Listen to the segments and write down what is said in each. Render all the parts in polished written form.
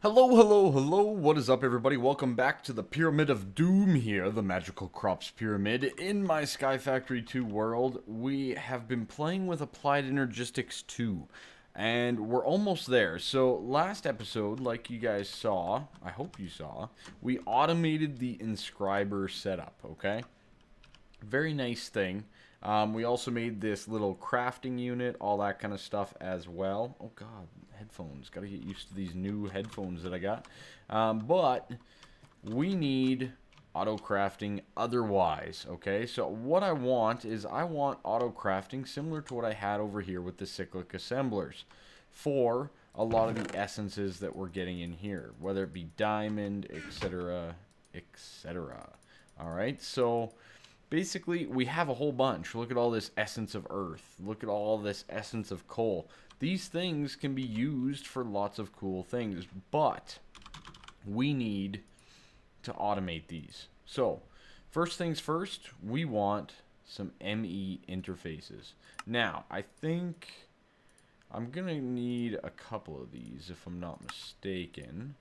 Hello, hello, hello, what is up everybody? Welcome back to the Pyramid of Doom here, the Magical Crops Pyramid. In my SkyFactory 2 world, we have been playing with Applied Energistics 2, and we're almost there. So, last episode, like you guys saw, I hope you saw, we automated the inscriber setup, okay? Very nice thing. We also made this little crafting unit, all that kind of stuff as well. Oh god, headphones. Gotta get used to these new headphones that I got. But we need auto crafting otherwise, okay? So what I want is I want auto crafting similar to what I had over here with the cyclic assemblers for a lot of the essences that we're getting in here, whether it be diamond, etc., etc. Alright, so basically, we have a whole bunch. Look at all this essence of earth. Look at all this essence of coal. These things can be used for lots of cool things, but we need to automate these. So, first things first, we want some ME interfaces. Now, I think I'm going to need a couple of these, if I'm not mistaken.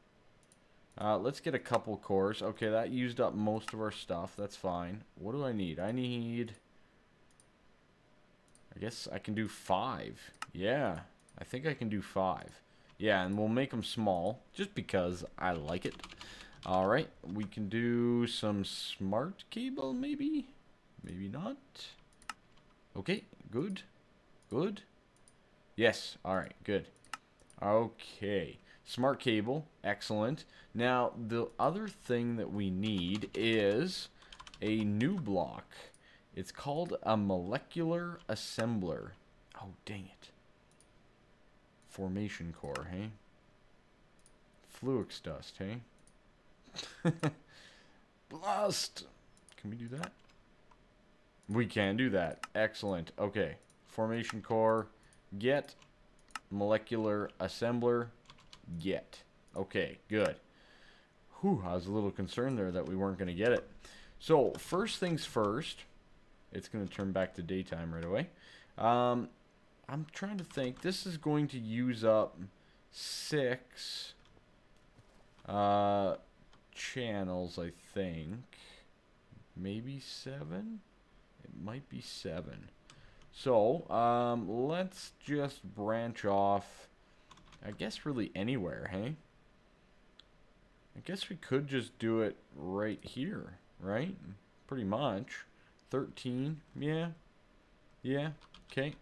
Let's get a couple cores. Okay, that used up most of our stuff. That's fine. What do I need? I guess I can do 5. Yeah, I think I can do 5. Yeah, and we'll make them small, just because I like it. Alright, we can do some smart cable, maybe? Maybe not. Okay, good. Good. Yes, alright, good. Okay. Smart cable, excellent. Now, the other thing that we need is a new block. It's called a molecular assembler. Oh, dang it. Formation core, hey? Fluix dust, hey? Blast! Can we do that? We can do that. Excellent. Okay. Formation core. Get molecular assembler. Get. Okay, good. Whew, I was a little concerned there that we weren't going to get it. So, first things first, it's going to turn back to daytime right away. I'm trying to think. This is going to use up 6 channels, I think. Maybe 7? It might be 7. So, let's just branch off, I guess really anywhere, hey? I guess we could just do it right here, right? Pretty much. 13, yeah. Yeah, okay.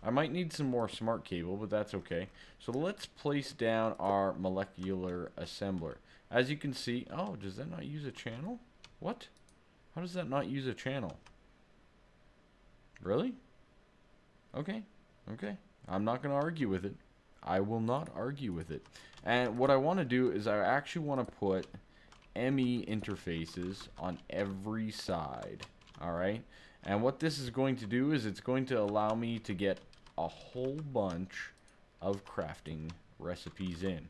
I might need some more smart cable, but that's okay. So let's place down our molecular assembler. As you can see, oh, does that not use a channel? What? How does that not use a channel? Really? Okay, okay. I'm not going to argue with it. I will not argue with it. And what I want to do is I actually want to put ME interfaces on every side. Alright? And what this is going to do is it's going to allow me to get a whole bunch of crafting recipes in.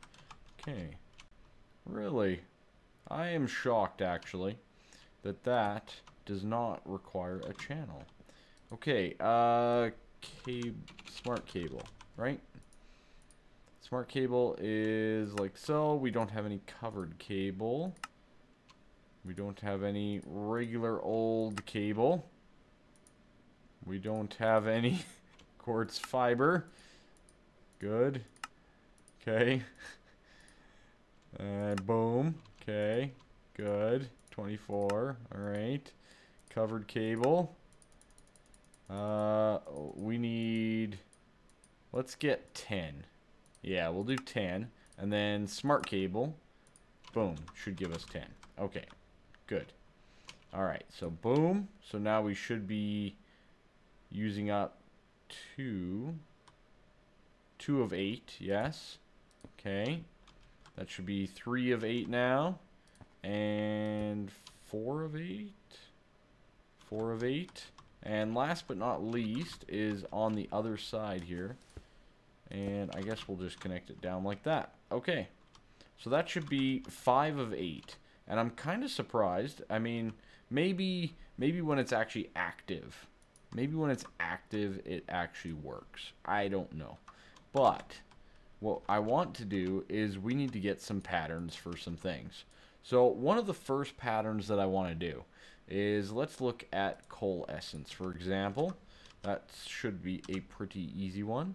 Okay. Really? I am shocked, actually, that that does not require a channel. Okay, smart cable, right? Smart cable is like so. We don't have any covered cable. We don't have any regular old cable. We don't have any quartz fiber. Good. Okay. Boom. Okay. Good. 24. Alright. Covered cable. We need... Let's get 10. Yeah, we'll do 10. And then smart cable. Boom. Should give us 10. Okay. Good. Alright, so boom. So now we should be using up 2 of 8. Yes. Okay. That should be 3 of 8 now. And 4 of 8. 4 of 8. And last but not least is on the other side here. And I guess we'll just connect it down like that. Okay. So that should be 5 of 8. And I'm kind of surprised. I mean, maybe when it's actually active. Maybe when it's active, it actually works. I don't know. But what I want to do is we need to get some patterns for some things. So one of the first patterns that I want to do is, let's look at coal essence, for example. That should be a pretty easy one.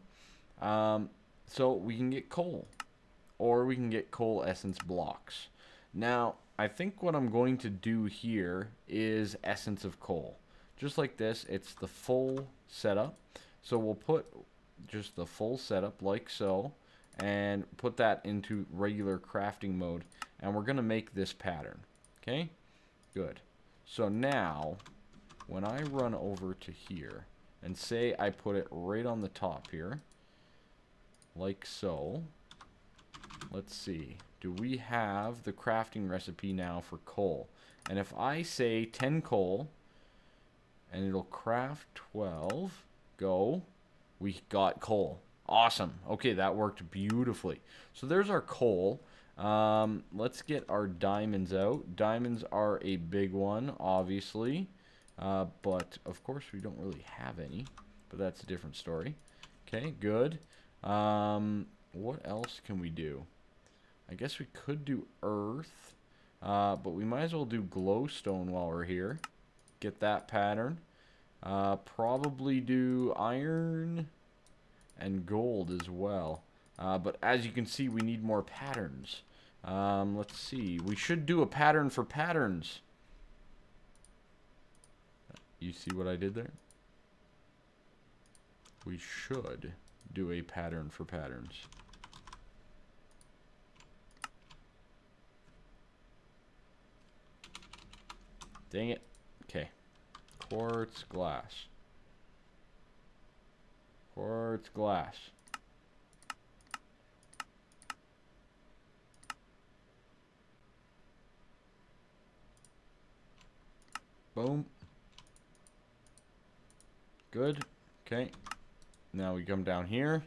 So we can get coal, or we can get coal essence blocks. Now, I think what I'm going to do here is essence of coal. Just like this, it's the full setup. So we'll put just the full setup like so, and put that into regular crafting mode, and we're going to make this pattern. Okay? Good. So now, when I run over to here, and say I put it right on the top here, like so, let's see, do we have the crafting recipe now for coal? And if I say 10 coal, and it'll craft 12, go, we got coal. Awesome. Okay, that worked beautifully. So there's our coal. Let's get our diamonds out. Diamonds are a big one, obviously. But, of course, we don't really have any. But that's a different story. Okay, good. What else can we do? I guess we could do earth. But we might as well do glowstone while we're here. Get that pattern. Probably do iron and gold as well. But as you can see, we need more patterns. Let's see. We should do a pattern for patterns. You see what I did there? We should do a pattern for patterns. Dang it. Okay. Quartz glass. Quartz glass. Boom. Good. Okay. Now we come down here.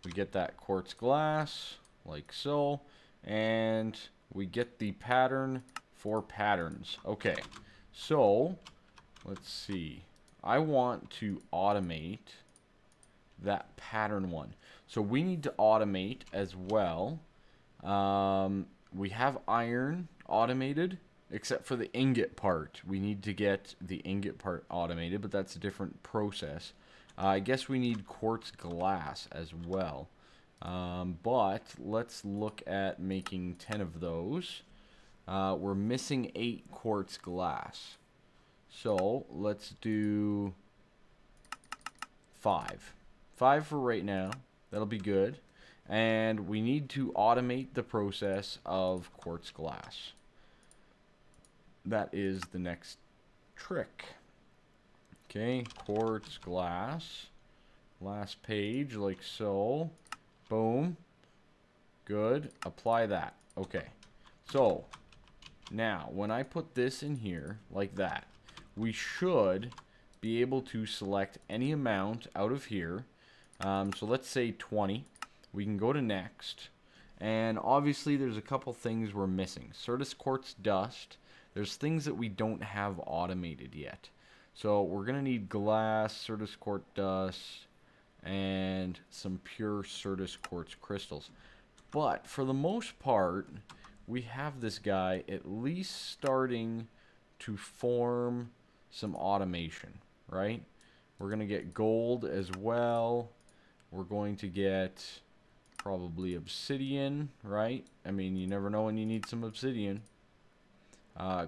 We get that quartz glass, like so. And we get the pattern for patterns. Okay. So, let's see. I want to automate that pattern one. So we need to automate as well. We have iron automated, except for the ingot part. We need to get the ingot part automated, but that's a different process. I guess we need quartz glass as well. But let's look at making 10 of those. We're missing 8 quartz glass. So let's do 5. 5 for right now. That'll be good. And we need to automate the process of quartz glass. That is the next trick. Okay, quartz glass. Last page, like so. Boom. Good. Apply that. Okay. So, now, when I put this in here, like that, we should be able to select any amount out of here. So let's say 20. We can go to next. And obviously there's a couple things we're missing. Certus quartz dust. There's things that we don't have automated yet. So we're going to need glass, Certus quartz dust, and some pure Certus quartz crystals. But for the most part, we have this guy at least starting to form some automation, right? We're going to get gold as well. We're going to get probably obsidian, right? I mean, you never know when you need some obsidian.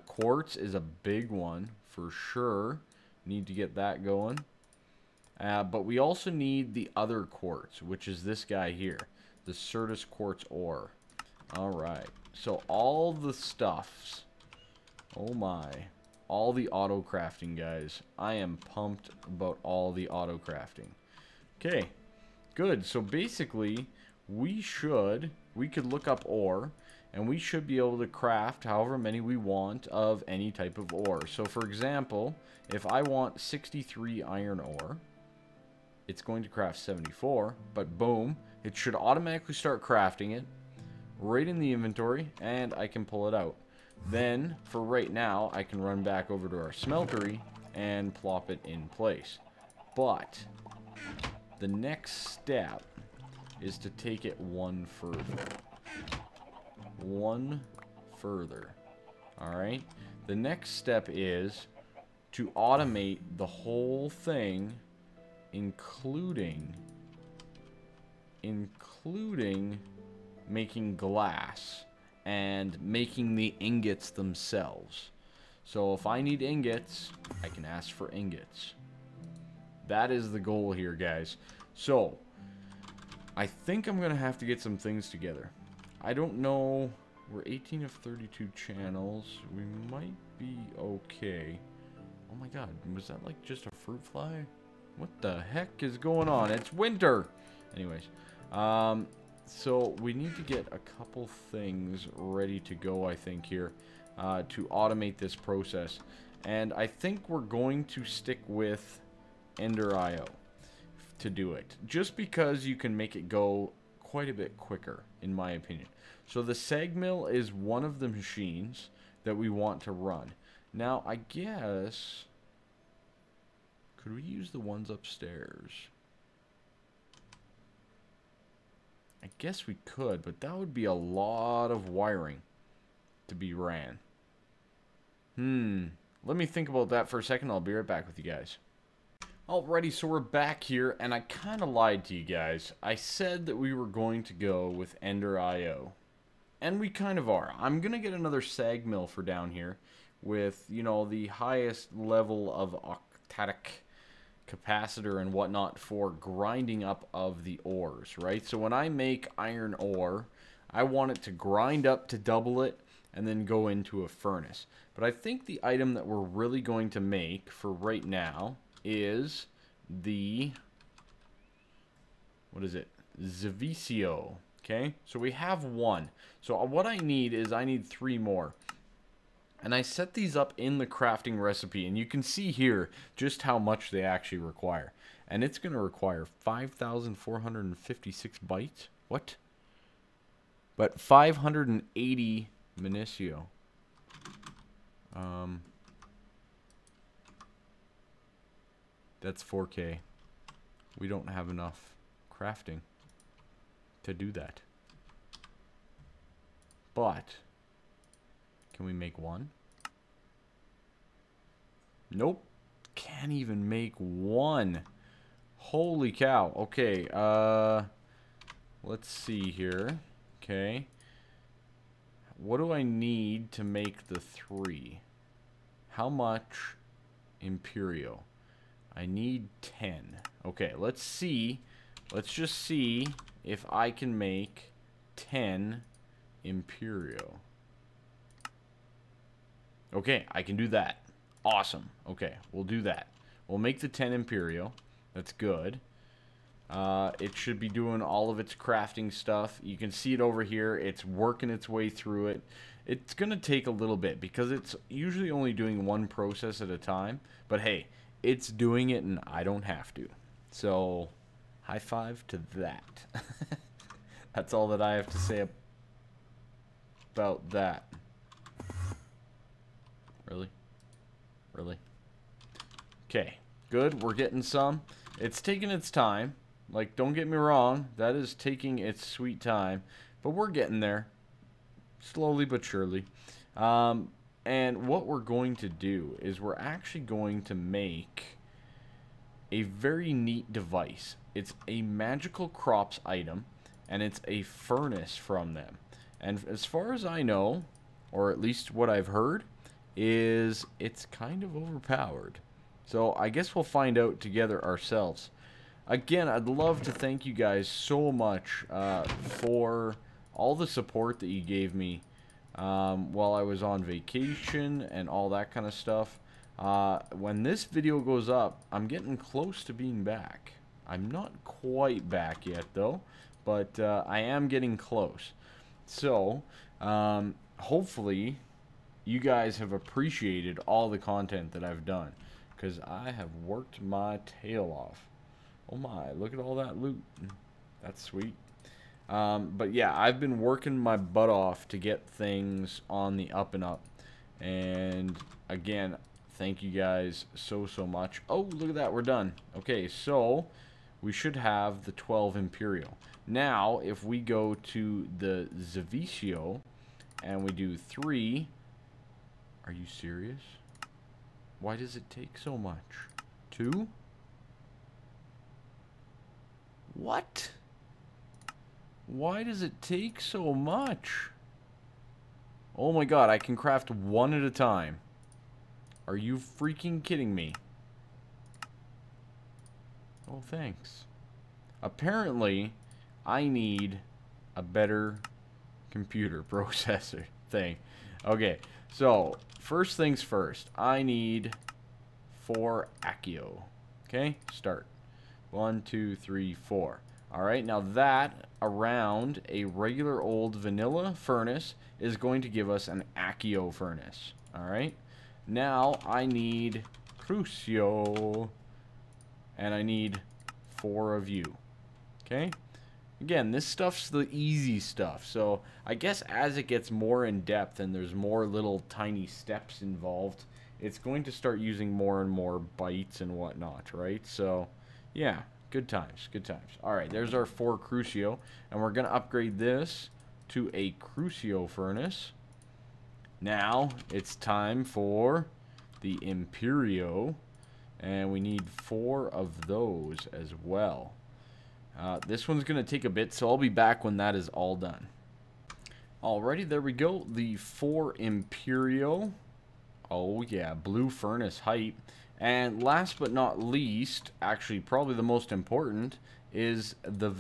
Quartz is a big one for sure. Need to get that going. But we also need the other quartz, which is this guy here, the Certus quartz ore. Alright, so all the stuffs, oh my, all the auto crafting, guys. I am pumped about all the auto crafting. Okay, good. So basically, we could look up ore, and we should be able to craft however many we want of any type of ore. So for example, if I want 63 iron ore, it's going to craft 74, but boom, it should automatically start crafting it right in the inventory, and I can pull it out. Then, for right now, I can run back over to our smeltery and plop it in place. But the next step is to take it one further. One further. Alright? The next step is to automate the whole thing, including making glass and making the ingots themselves. So if I need ingots, I can ask for ingots. That is the goal here, guys. So I think I'm gonna have to get some things together. I don't know. We're 18 of 32 channels. We might be okay. Oh my god, was that like just a fruit fly? What the heck is going on? It's winter! Anyways, so we need to get a couple things ready to go, I think, here, to automate this process. And I think we're going to stick with Ender IO to do it. Just because you can make it go quite a bit quicker, in my opinion. So the sag mill is one of the machines that we want to run. Now, I guess... could we use the ones upstairs? I guess we could, but that would be a lot of wiring to be ran. Let me think about that for a second. I'll be right back with you guys. Alrighty, so we're back here, and I kind of lied to you guys. I said that we were going to go with Ender IO. And we kind of are. I'm going to get another sag mill for down here with, you know, the highest level of octadic capacitor and whatnot for grinding up of the ores, right? So when I make iron ore, I want it to grind up to double it and then go into a furnace. But I think the item that we're really going to make for right now is the, what is it? Zavicio. Okay, so we have one. So what I need is I need 3 more. And I set these up in the crafting recipe, and you can see here just how much they actually require. And it's going to require 5,456 bytes. What? But 580 Minicio. That's 4K. We don't have enough crafting to do that. But can we make one? Nope. Can't even make one. Holy cow. Okay, let's see here. Okay. What do I need to make the 3? How much Imperio? I need 10. Okay, let's see. Let's just see if I can make 10 Imperio. Okay, I can do that. Awesome. Okay, we'll do that. We'll make the 10 Imperio. That's good. It should be doing all of its crafting stuff. You can see it over here. It's working its way through it. It's going to take a little bit because it's usually only doing one process at a time. But hey, it's doing it and I don't have to. So, high five to that. That's all that I have to say about that. Really? Really? Okay, good. We're getting some. It's taking its time. Like, don't get me wrong. That is taking its sweet time. But we're getting there. Slowly but surely. And what we're going to do is we're actually going to make a very neat device. It's a magical crops item, and it's a furnace from them. And as far as I know, or at least what I've heard, is it's kind of overpowered. So I guess we'll find out together ourselves. Again, I'd love to thank you guys so much for all the support that you gave me while I was on vacation and all that kind of stuff. When this video goes up, I'm getting close to being back. I'm not quite back yet though, but I am getting close. So, hopefully you guys have appreciated all the content that I've done, because I have worked my tail off. Oh my, look at all that loot. That's sweet. But yeah, I've been working my butt off to get things on the up and up. And again, thank you guys so much. Oh, look at that, we're done. Okay, so we should have the 12 Imperial. Now, if we go to the Zavicio and we do 3, are you serious? Why does it take so much? 2? What? Why does it take so much? Oh my god, I can craft 1 at a time. Are you freaking kidding me? Oh, thanks. Apparently, I need a better computer processor thing. Okay, so first things first. I need 4 Accio. Okay, start. 1, 2, 3, 4. Alright, now that around a regular old vanilla furnace is going to give us an Accio furnace. Alright, now I need Crucio. And I need 4 of you. Okay? Again, this stuff's the easy stuff. So, I guess as it gets more in depth and there's more little tiny steps involved, it's going to start using more and more bytes and whatnot, right? So, yeah, good times, good times. Alright, there's our 4 Crucio. And we're going to upgrade this to a Crucio furnace. Now, it's time for the Imperio. And we need 4 of those as well. This one's going to take a bit, so I'll be back when that is all done. Alrighty, there we go. The 4 Imperio. Oh yeah, blue furnace height. And last but not least, actually probably the most important, is the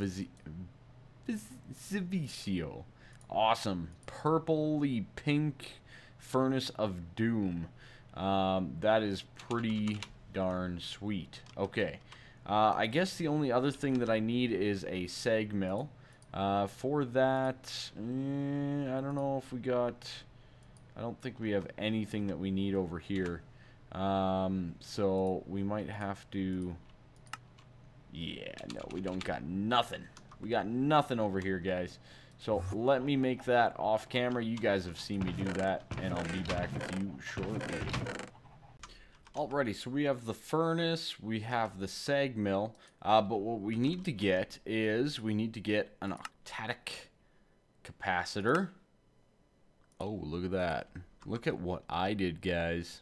Zavicio. Awesome. Purpley pink furnace of doom. That is pretty darn sweet. Okay, I guess the only other thing that I need is a sag mill. For that, I don't know if we got... I don't think we have anything that we need over here. So we might have to... Yeah, no, we don't got nothing. We got nothing over here, guys. So let me make that off camera. You guys have seen me do that, and I'll be back with you shortly. Alrighty, so we have the furnace, we have the sag mill, but what we need to get is, we need to get an octatic capacitor. Oh, look at that. Look at what I did, guys.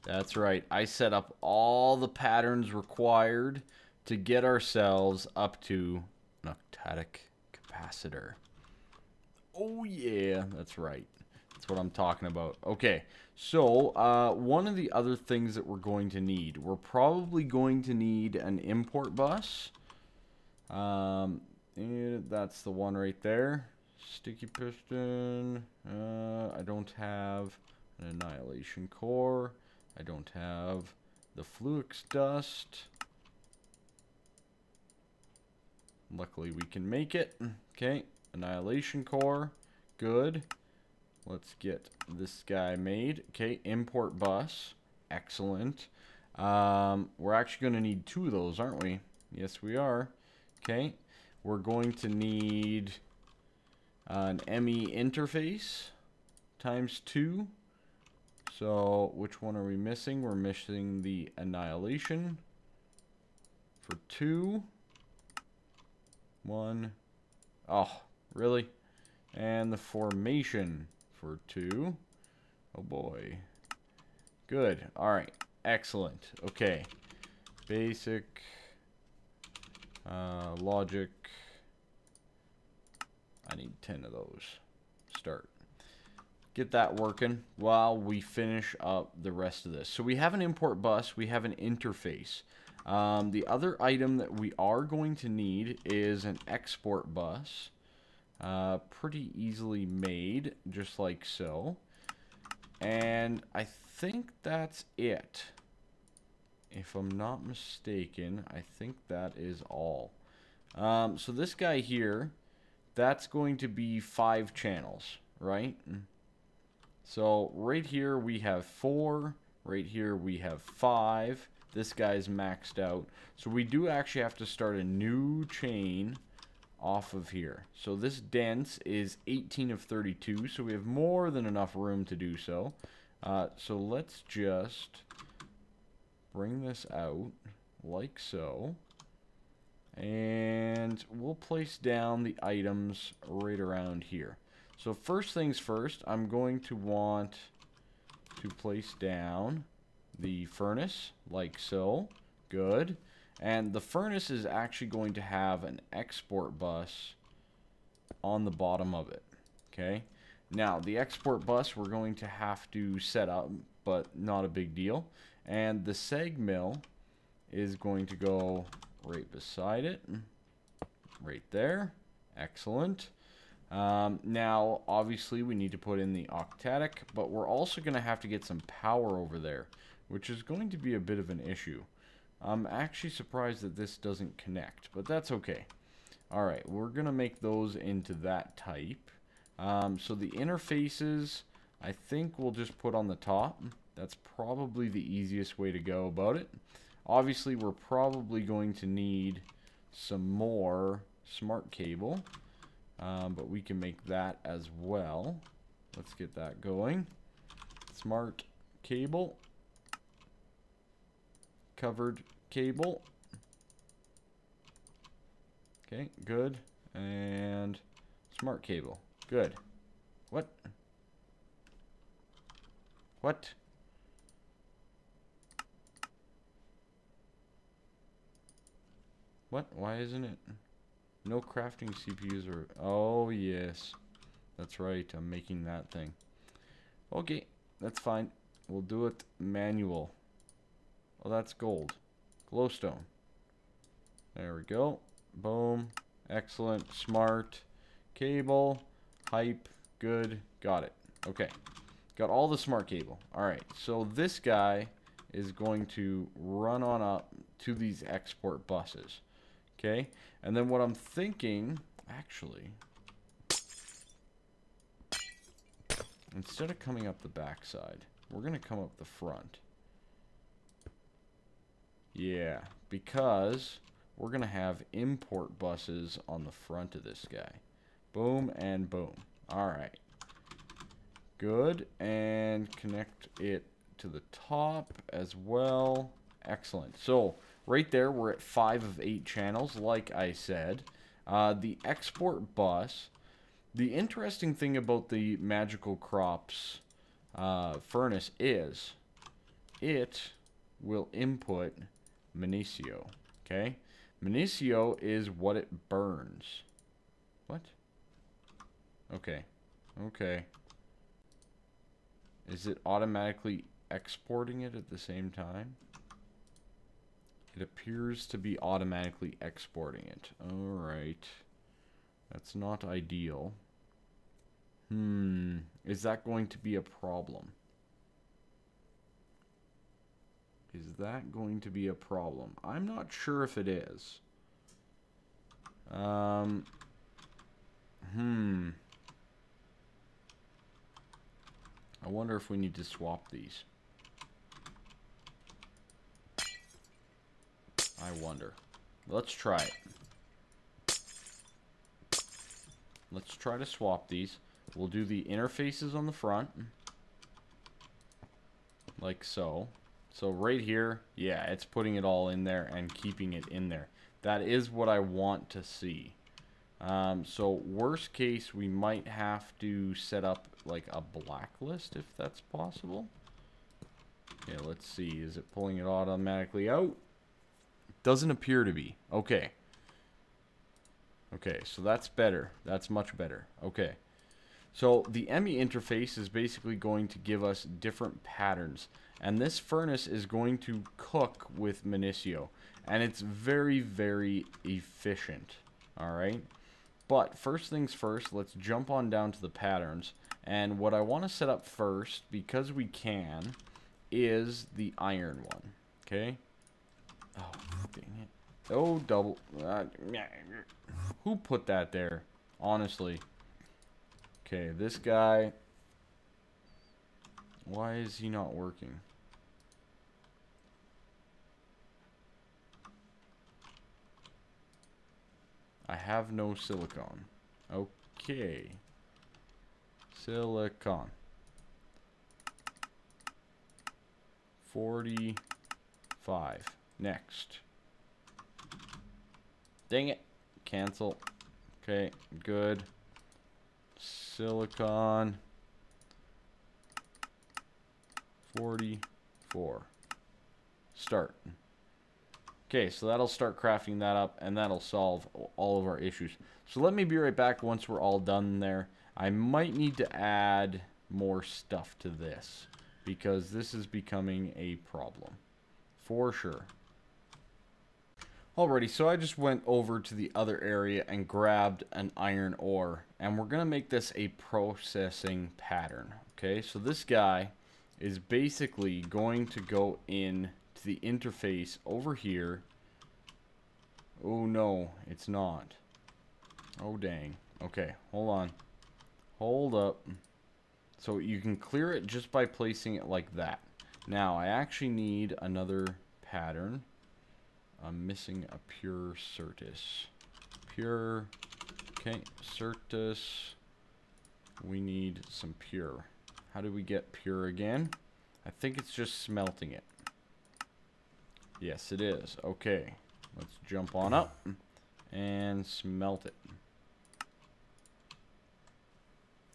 That's right, I set up all the patterns required to get ourselves up to an octatic capacitor. Oh yeah, that's right. That's what I'm talking about. Okay, so one of the other things that we're going to need, we're probably going to need an import bus. And that's the one right there. Sticky piston. I don't have an annihilation core. I don't have the flux dust. Luckily we can make it. Okay, annihilation core. Good. Let's get this guy made. Okay, import bus. Excellent. We're actually going to need 2 of those, aren't we? Yes, we are. Okay. We're going to need an ME interface times 2. So, which one are we missing? We're missing the annihilation for 2. 1. Oh, really? And the formation for 2. Oh boy. Good. Alright. Excellent. Okay. Basic. Logic. I need 10 of those. Start. Get that working while we finish up the rest of this. So we have an import bus. We have an interface. The other item that we are going to need is an export bus. Pretty easily made, just like so. And I think that's it. If I'm not mistaken, I think that is all. So this guy here, that's going to be 5 channels, right? So right here we have 4. Right here we have 5. This guy's maxed out. So we do actually have to start a new chain off of here. So this dense is 18 of 32, so we have more than enough room to do so. So let's just bring this out like so. And we'll place down the items right around here. So first things first, I'm going to want to place down the furnace, like so. Good. And the furnace is actually going to have an export bus on the bottom of it. Okay. Now, the export bus we're going to have to set up, but not a big deal. And the seg mill is going to go right beside it. Right there. Excellent. Now, obviously, we need to put in the octatic, but we're also going to have to get some power over there, which is going to be a bit of an issue. I'm actually surprised that this doesn't connect, but that's okay. Alright, we're going to make those into that type. So the interfaces, I think we'll just put on the top. That's probably the easiest way to go about it. Obviously, we're probably going to need some more smart cable. But we can make that as well. Let's get that going. Smart cable. Covered cable. Okay, good. And smart cable. Good. What? What? What? Why isn't it? No crafting CPUs or... Oh, yes. That's right. I'm making that thing. Okay. That's fine. We'll do it manual. Oh, that's gold. Glowstone. There we go. Boom. Excellent. Smart. Cable. Hype. Good. Got it. Okay. Got all the smart cable. Alright. So this guy is going to run on up to these export buses. Okay. And then what I'm thinking, actually, instead of coming up the backside, we're going to come up the front. Yeah, because we're going to have import buses on the front of this guy. Boom and boom. Alright. Good. And connect it to the top as well. Excellent. So, right there, we're at 5 of 8 channels, like I said. The export bus, the interesting thing about the Magical Crops furnace is it will input Minicio. Okay? Minicio is what it burns. What? Okay. Okay. Is it automatically exporting it at the same time? It appears to be automatically exporting it. Alright. That's not ideal. Is that going to be a problem? Is that going to be a problem? I'm not sure if it is. I wonder if we need to swap these. I wonder. Let's try it. Let's try to swap these. We'll do the interfaces on the front. Like so. So right here, yeah, it's putting it all in there and keeping it in there. That is what I want to see. So worst case, we might have to set up like a blacklist if that's possible. Okay, let's see. Is it pulling it automatically out? Doesn't appear to be. Okay. Okay, so that's better. That's much better. Okay. So the ME interface is basically going to give us different patterns. And this furnace is going to cook with Minicio. And it's very, very efficient. Alright? But first things first, let's jump on down to the patterns. And what I want to set up first, because we can, is the iron one. Okay? Oh, dang it. Oh, double. Who put that there? Honestly. Okay, this guy. Why is he not working? I have no silicone. Okay. Silicon. 45. Next. Dang it. Cancel. Okay, good. Silicon. 44. Start. Okay, so that'll start crafting that up, and that'll solve all of our issues. So let me be right back once we're all done there. I might need to add more stuff to this, because this is becoming a problem. For sure. Alrighty, so I just went over to the other area and grabbed an iron ore, and we're going to make this a processing pattern. Okay, so this guy is basically going to go in to the interface over here. Oh no, it's not. Oh dang. Okay, hold on. Hold up. So you can clear it just by placing it like that. Now, I actually need another pattern. I'm missing a pure Certus. Pure. Okay, Certus. We need some pure. How do we get pure again? I think it's just smelting it. Yes, it is. Okay, let's jump on up and smelt it.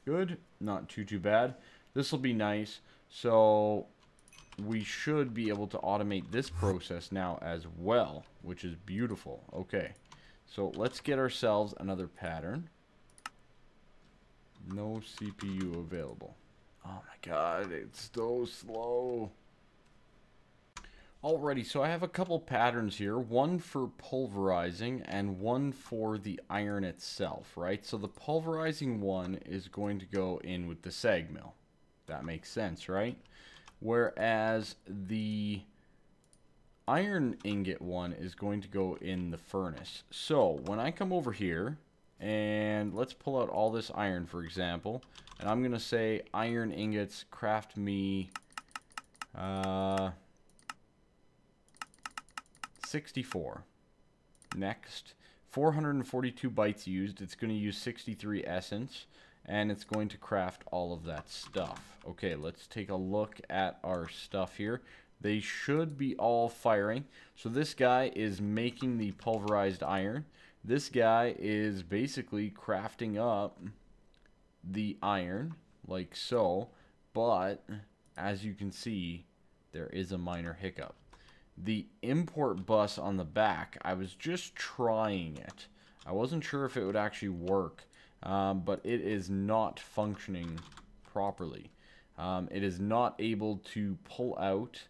Good. Not too bad. This will be nice. So we should be able to automate this process now as well, which is beautiful. Okay, so let's get ourselves another pattern. No CPU available. Oh my god, it's so slow. Alrighty, so I have a couple patterns here, one for pulverizing and one for the iron itself, right? So the pulverizing one is going to go in with the sag mill. That makes sense, right? Whereas the iron ingot one is going to go in the furnace. So when I come over here, and let's pull out all this iron, for example, and I'm going to say iron ingots, craft me 64. Next, 442 bytes used. It's going to use 63 essence, and it's going to craft all of that stuff. Okay, let's take a look at our stuff here. They should be all firing. So this guy is making the pulverized iron. This guy is basically crafting up the iron, like so. But, as you can see, there is a minor hiccup. The import bus on the back, I was just trying it. I wasn't sure if it would actually work, but it is not functioning properly. It is not able to pull out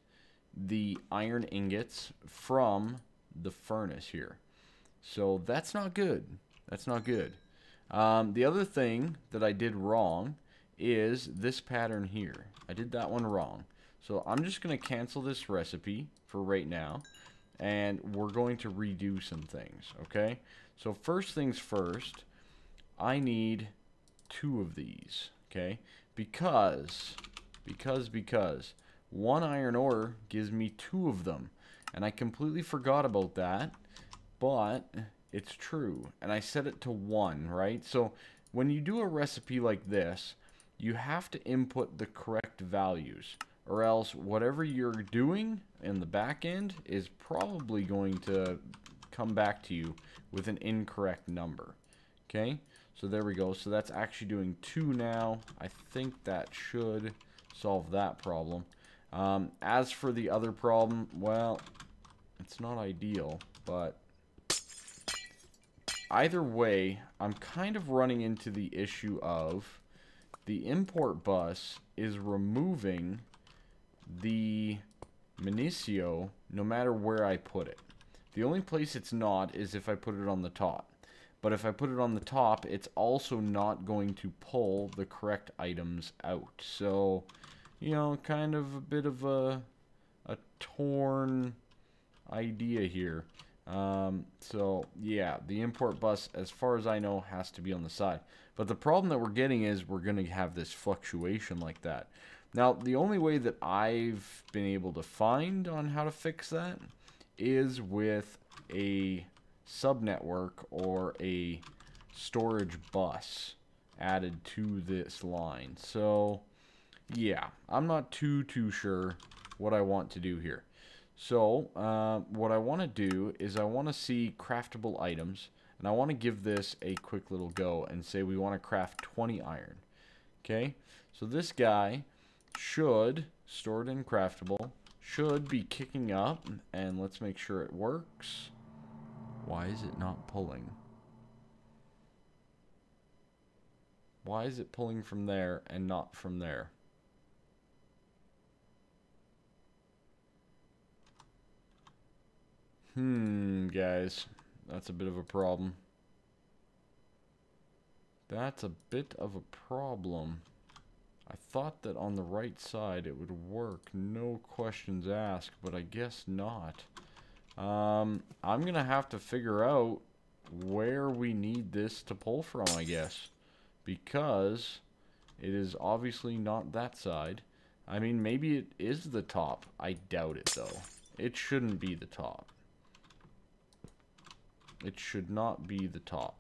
the iron ingots from the furnace here. So that's not good. That's not good. The other thing that I did wrong is this pattern here. I did that one wrong. So I'm just going to cancel this recipe for right now, and we're going to redo some things, okay? So first things first, I need 2 of these, okay? Because one iron ore gives me 2 of them, and I completely forgot about that, but it's true, and I set it to 1, right? So when you do a recipe like this, you have to input the correct values, or else whatever you're doing in the back end is probably going to come back to you with an incorrect number. Okay, so there we go. So that's actually doing 2 now. I think that should solve that problem. As for the other problem, well, it's not ideal, but either way, I'm kind of running into the issue of the import bus is removing the Minicio no matter where I put it. The only place it's not is if I put it on the top. But if I put it on the top, it's also not going to pull the correct items out. So, you know, kind of a bit of a torn idea here. So, yeah, the import bus, as far as I know, has to be on the side. But the problem that we're getting is we're going to have this fluctuation like that. Now, the only way that I've been able to find on how to fix that is with a subnetwork or a storage bus added to this line. So, yeah, I'm not too sure what I want to do here. So, what I want to do is I want to see craftable items, and I want to give this a quick little go and say we want to craft 20 iron. Okay, so this guy should, stored in craftable, should be kicking up, and let's make sure it works. Why is it not pulling? Why is it pulling from there and not from there? Guys, that's a bit of a problem. That's a bit of a problem. I thought that on the right side it would work, no questions asked, but I guess not. I'm gonna have to figure out where we need this to pull from, I guess, because it is obviously not that side. I mean, maybe it is the top. I doubt it, though. It shouldn't be the top. It should not be the top.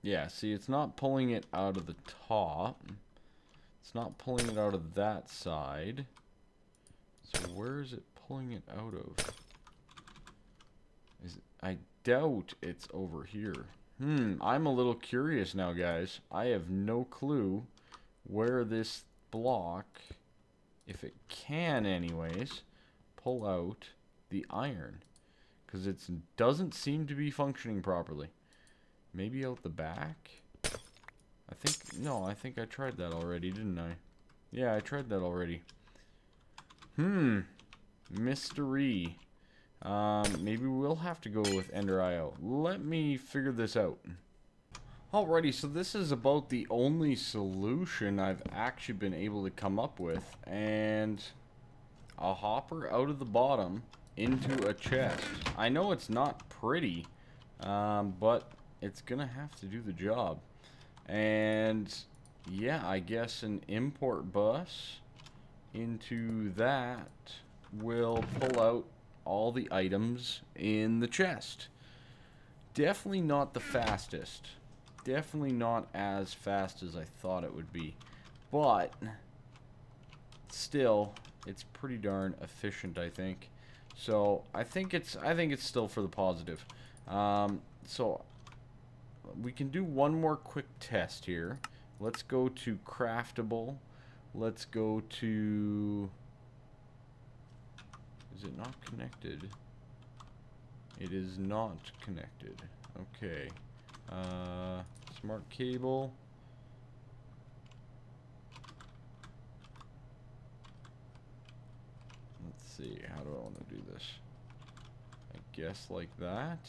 Yeah, see, it's not pulling it out of the top. It's not pulling it out of that side. So where is it pulling it out of? I doubt it's over here. I'm a little curious now, guys. I have no clue where this block, if it can anyways, pull out the iron. Because it doesn't seem to be functioning properly. Maybe out the back? I think I tried that already, didn't I? Yeah, I tried that already. Mystery. Maybe we'll have to go with Ender IO. Let me figure this out. Alrighty, so this is about the only solution I've actually been able to come up with. And a hopper out of the bottom into a chest. I know it's not pretty, but it's gonna have to do the job. And yeah, I guess an import bus into that will pull out all the items in the chest. Definitely not the fastest. Definitely not as fast as I thought it would be. But still, it's pretty darn efficient, I think. So I think it's still for the positive. So we can do one more quick test here. Let's go to craftable. Let's go to... Is it not connected? It is not connected. Okay. Smart cable. Let's see. How do I want to do this? I guess like that.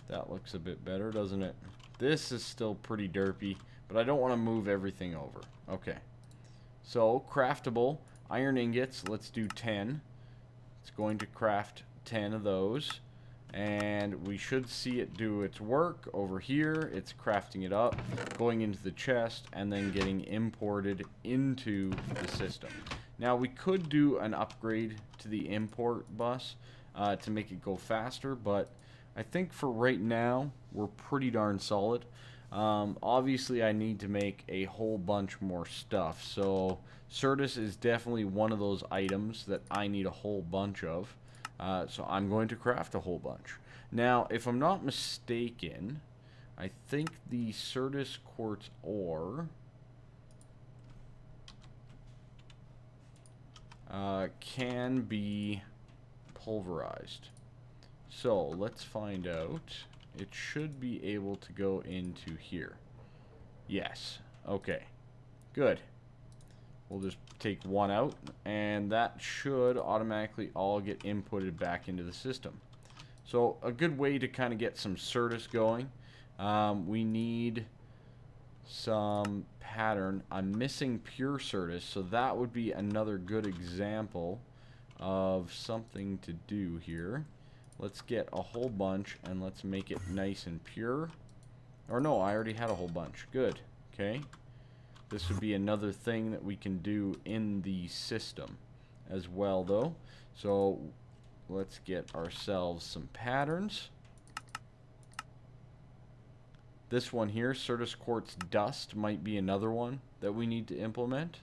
That looks a bit better, doesn't it? This is still pretty derpy, but I don't want to move everything over. Okay. So, craftable. Iron ingots, let's do 10. It's going to craft 10 of those. And we should see it do its work over here. It's crafting it up, going into the chest, and then getting imported into the system. Now, we could do an upgrade to the import bus to make it go faster, but I think for right now, we're pretty darn solid. Obviously, I need to make a whole bunch more stuff. So, Certus is definitely one of those items that I need a whole bunch of. So, I'm going to craft a whole bunch. Now, if I'm not mistaken, I think the Certus quartz ore can be pulverized. So, let's find out. It should be able to go into here. Yes. Okay. Good. We'll just take one out, and that should automatically all get inputted back into the system. So, a good way to kind of get some Certus going. We need some pattern. I'm missing pure Certus, so that would be another good example of something to do here. Let's get a whole bunch and let's make it nice and pure. Or no, I already had a whole bunch. Good. Okay. This would be another thing that we can do in the system as well, though. So let's get ourselves some patterns. This one here, Certus Quartz Dust, might be another one that we need to implement.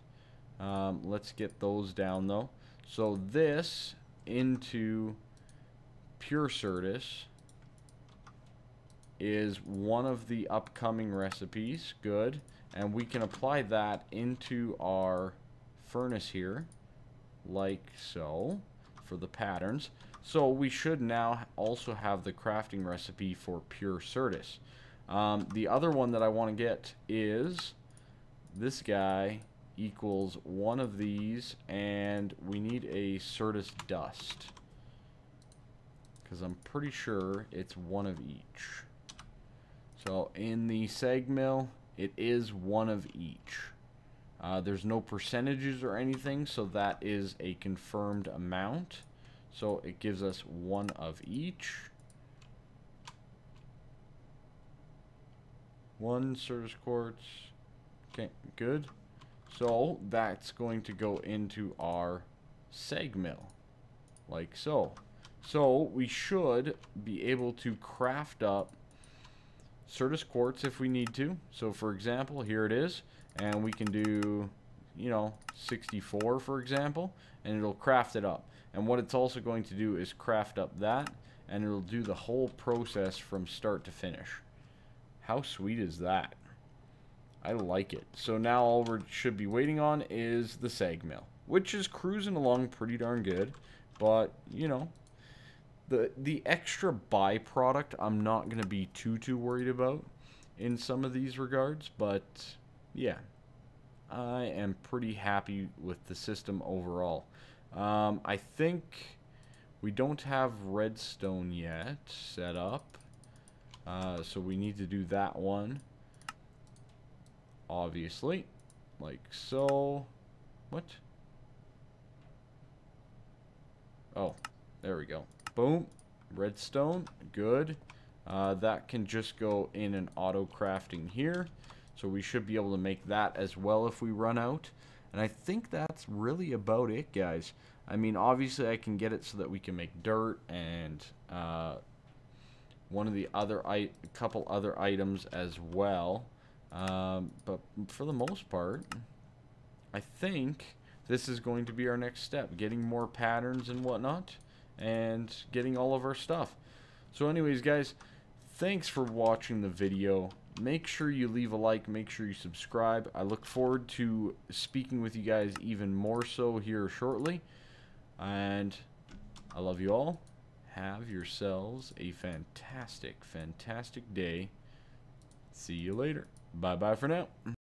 Let's get those down, though. So this into Pure Certus is one of the upcoming recipes. Good. And we can apply that into our furnace here, like so, for the patterns. So we should now also have the crafting recipe for Pure Certus. The other one that I want to get is this guy equals one of these, and we need a Certus Dust, because I'm pretty sure it's one of each. So in the seg mill, it is one of each. There's no percentages or anything, so that is a confirmed amount. So it gives us one of each. One Certus Quartz. Okay, good. So that's going to go into our seg mill, like so. So we should be able to craft up Certus Quartz if we need to. So for example, here it is, and we can do, you know, 64 for example, and it'll craft it up. And what it's also going to do is craft up that, and it'll do the whole process from start to finish. How sweet is that? I like it. So now all we should be waiting on is the seg mill, which is cruising along pretty darn good, but you know, the extra byproduct I'm not going to be too worried about in some of these regards, but yeah, I am pretty happy with the system overall. I think we don't have redstone yet set up, so we need to do that one, obviously, like so. What? Oh, there we go. Boom, redstone, good. That can just go in an auto crafting here, so we should be able to make that as well if we run out. And I think that's really about it, guys. I mean, obviously I can get it so that we can make dirt and one of the other couple other items as well. But for the most part, I think this is going to be our next step, getting more patterns and whatnot, and getting all of our stuff. So anyways, guys, thanks for watching the video. Make sure you leave a like, make sure you subscribe. I look forward to speaking with you guys even more so here shortly, and I love you all. Have yourselves a fantastic day. See you later. Bye bye for now.